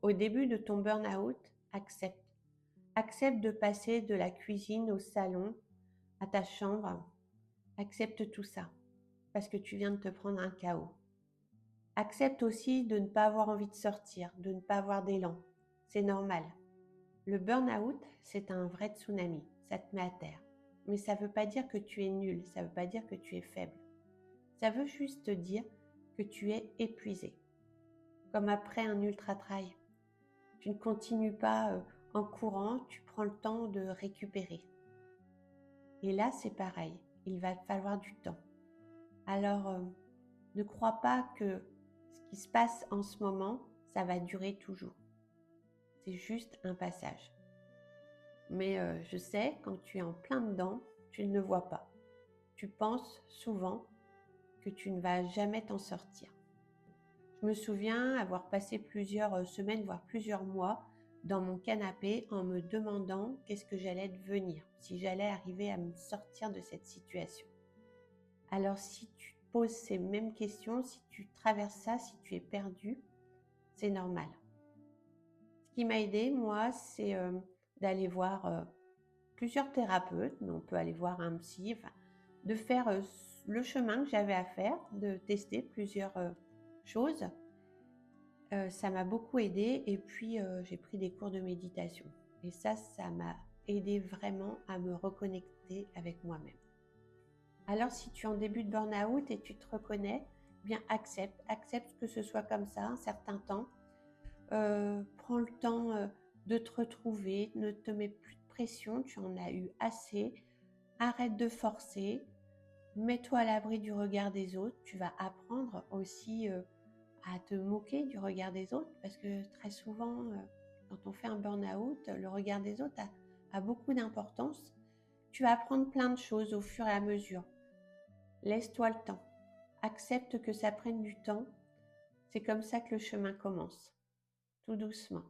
Au début de ton burn-out, accepte. Accepte de passer de la cuisine au salon, à ta chambre. Accepte tout ça, parce que tu viens de te prendre un KO. Accepte aussi de ne pas avoir envie de sortir, de ne pas avoir d'élan. C'est normal. Le burn-out, c'est un vrai tsunami, ça te met à terre. Mais ça ne veut pas dire que tu es nul, ça ne veut pas dire que tu es faible. Ça veut juste te dire que tu es épuisé. Comme après un ultra-trail. Tu ne continues pas en courant, tu prends le temps de récupérer. Et là, c'est pareil, il va te falloir du temps. Alors, ne crois pas que ce qui se passe en ce moment, ça va durer toujours. C'est juste un passage. Mais je sais, quand tu es en plein dedans, tu ne le vois pas. Tu penses souvent que tu ne vas jamais t'en sortir. Je me souviens avoir passé plusieurs semaines, voire plusieurs mois, dans mon canapé en me demandant qu'est-ce que j'allais devenir, si j'allais arriver à me sortir de cette situation. Alors si tu te poses ces mêmes questions, si tu traverses ça, si tu es perdu, c'est normal. Ce qui m'a aidé, moi, c'est d'aller voir plusieurs thérapeutes, mais on peut aller voir un psy, de faire le chemin que j'avais à faire, de tester plusieurs choses. Ça m'a beaucoup aidé et puis j'ai pris des cours de méditation. Et ça m'a aidé vraiment à me reconnecter avec moi-même. Alors si tu es en début de burn-out et tu te reconnais, bien accepte que ce soit comme ça un certain temps. Prends le temps de te retrouver, ne te mets plus de pression, tu en as eu assez. Arrête de forcer, mets-toi à l'abri du regard des autres. Tu vas apprendre aussi à te moquer du regard des autres parce que très souvent, quand on fait un burn-out, le regard des autres a beaucoup d'importance. Tu vas apprendre plein de choses au fur et à mesure. Laisse-toi le temps. Accepte que ça prenne du temps. C'est comme ça que le chemin commence, tout doucement.